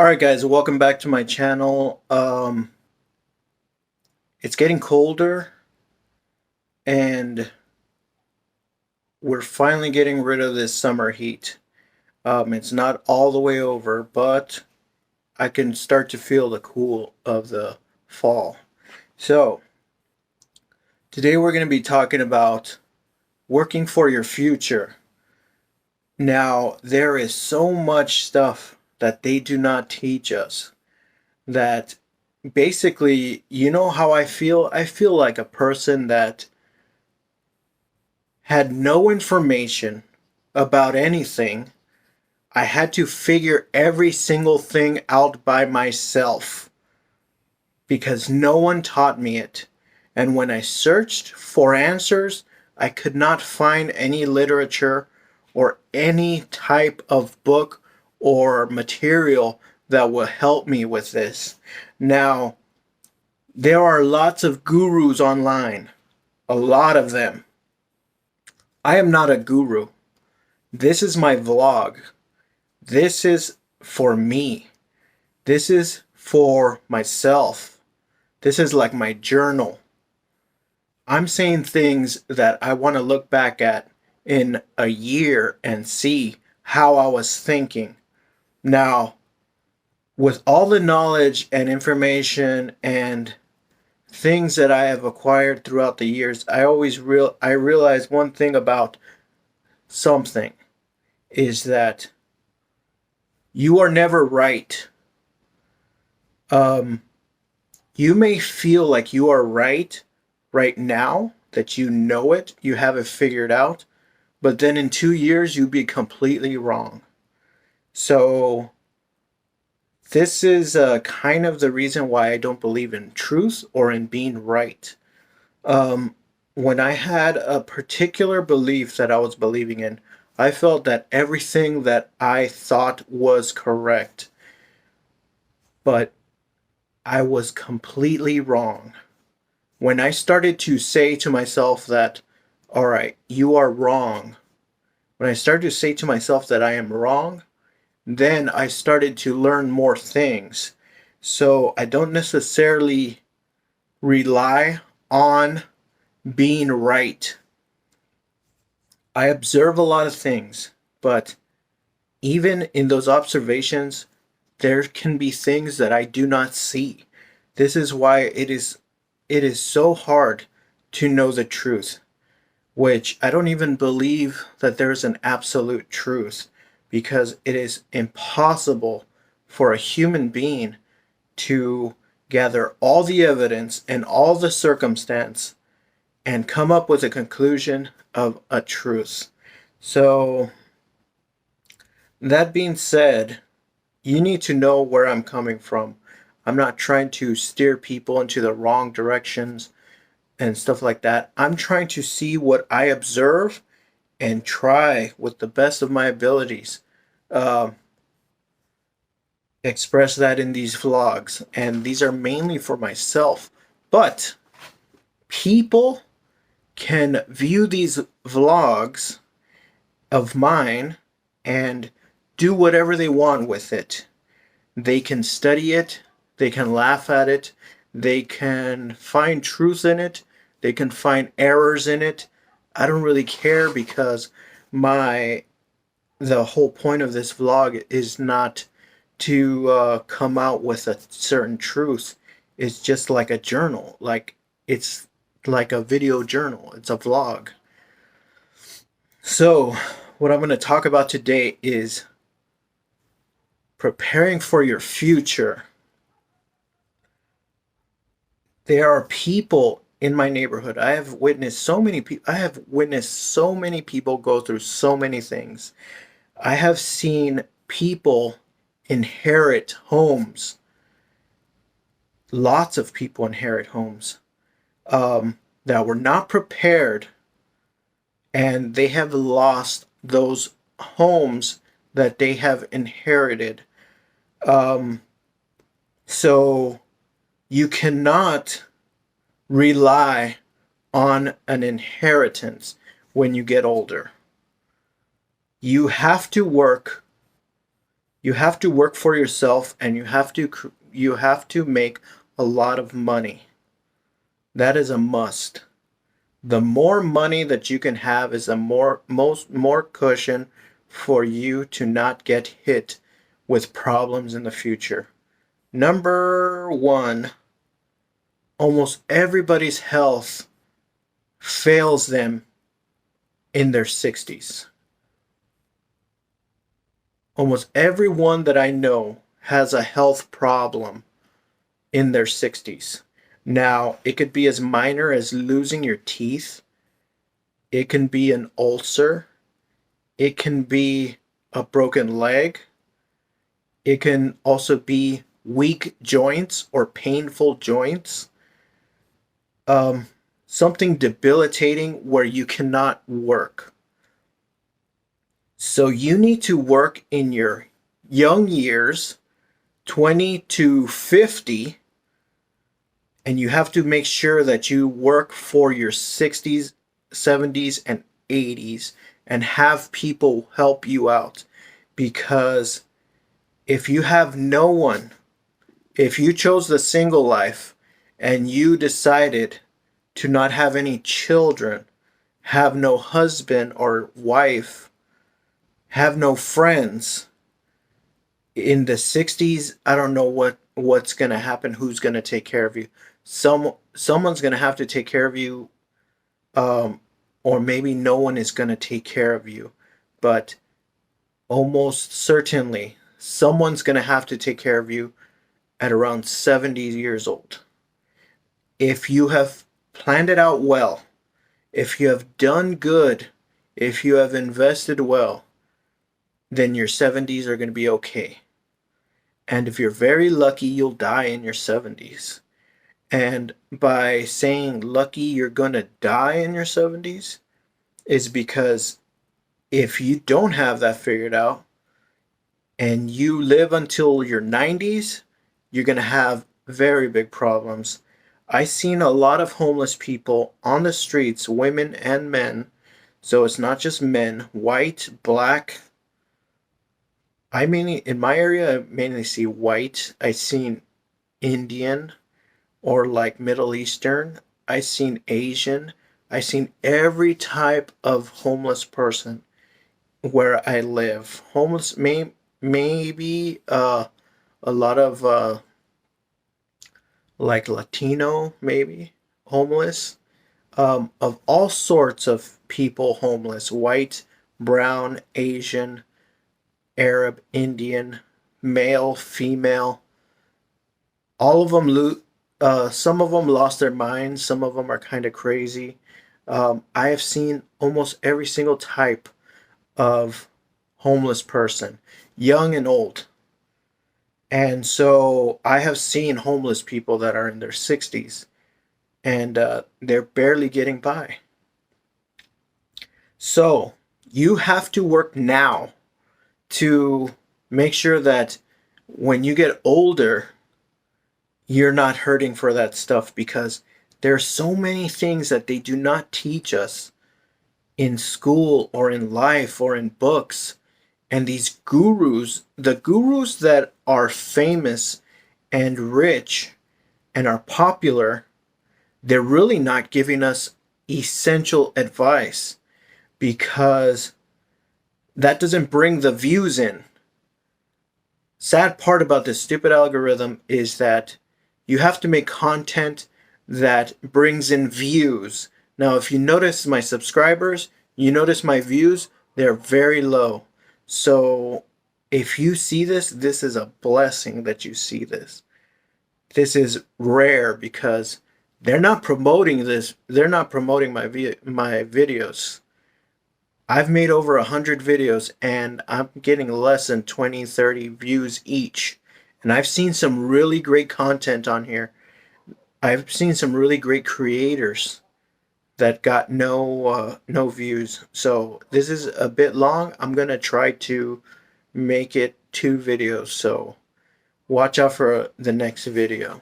Alright guys, welcome back to my channel. It's getting colder and we're finally getting rid of this summer heat. It's not all the way over, but I can start to feel the cool of the fall. So, today we're going to be talking about working for your future. Now, there is so much stuff that they do not teach us that basically, you know how I feel? I feel like a person that had no information about anything. I had to figure every single thing out by myself because no one taught me it. And when I searched for answers, I could not find any literature or any type of book or material that will help me with this. Now, there are lots of gurus online, a lot of them. I am not a guru. This is my vlog. This is for me. This is for myself. This is like my journal. I'm saying things that I want to look back at in a year and see how I was thinking. Now, with all the knowledge and information and things that I have acquired throughout the years, I realize one thing about something is that you are never right. Um, you may feel like you are right now, that you know it, you have it figured out, but then in 2 years you'd be completely wrong. So this is kind of the reason why I don't believe in truth or in being right. Um, when I had a particular belief that I was believing in, I felt that everything that I thought was correct, but I was completely wrong. When I started to say to myself that, all right, you are wrong, when I started to say to myself that I am wrong, then I started to learn more things. So I don't necessarily rely on being right. I observe a lot of things, but even in those observations, there can be things that I do not see. This is why it is so hard to know the truth, which I don't even believe that there's an absolute truth, because it is impossible for a human being to gather all the evidence and all the circumstance and come up with a conclusion of a truth. So, that being said, you need to know where I'm coming from. I'm not trying to steer people into the wrong directions and stuff like that. I'm trying to see what I observe and try with the best of my abilities uh, express that in these vlogs. And these are mainly for myself. But people can view these vlogs of mine and do whatever they want with it. They can study it, they can laugh at it, they can find truth in it, they can find errors in it. I don't really care, because my the whole point of this vlog is not to come out with a certain truth. It's just like a journal. It's like a video journal. It's a vlog. So, what I'm going to talk about today is preparing for your future. There are people in my neighborhood. I have witnessed so many people go through so many things. I have seen people inherit homes. Lots of people inherit homes that were not prepared, and they have lost those homes that they have inherited. Um, so you cannot rely on an inheritance when you get older. You have to work You have to work for yourself, and you have to make a lot of money. That is a must. The more money that you can have is a more cushion for you to not get hit with problems in the future. Number 1, almost everybody's health fails them in their 60s. Almost everyone that I know has a health problem in their 60s. Now, it could be as minor as losing your teeth, it can be an ulcer, it can be a broken leg, it can also be weak joints or painful joints, um, something debilitating where you cannot work. So you need to work in your young years, 20 to 50, and you have to make sure that you work for your 60s, 70s, and 80s and have people help you out. Because if you have no one, if you chose the single life and you decided to not have any children, have no husband or wife, have no friends, in the 60s, I don't know what's going to happen, who's going to take care of you. Someone's going to have to take care of you, um, or maybe no one is going to take care of you. But almost certainly, someone's going to have to take care of you at around 70 years old. If you have planned it out well, if you have done good, if you have invested well, then your 70s are going to be okay. And if you're very lucky, you'll die in your 70s. And by saying lucky you're going to die in your 70s is because if you don't have that figured out and you live until your 90s, you're going to have very big problems. I've seen a lot of homeless people on the streets, women and men. So it's not just men, white, black. In my area, I mainly see white. I've seen Indian or like Middle Eastern. I've seen Asian. I've seen every type of homeless person where I live. Homeless maybe a lot of like Latino maybe homeless, of all sorts of people homeless, white, brown, Asian, Arab, Indian, male, female. All of them some of them lost their minds, some of them are kind of crazy. I have seen almost every single type of homeless person, young and old. And so I have seen homeless people that are in their 60s and they're barely getting by. So you have to work now to make sure that when you get older, you're not hurting for that stuff, because there are so many things that they do not teach us in school or in life or in books. And these gurus, the gurus that are famous and rich and are popular, they're really not giving us essential advice, because that doesn't bring the views in. Sad part about this stupid algorithm is that you have to make content that brings in views. Now, if you notice my subscribers, you notice my views, they're very low. So if you see this, this is a blessing that you see this. This is rare because they're not promoting this. They're not promoting my videos. I've made over 100 videos and I'm getting less than 20, 30 views each. And I've seen some really great content on here. I've seen some really great creators that got no views. So this is a bit long. I'm gonna try to make it 2 videos. So watch out for the next video.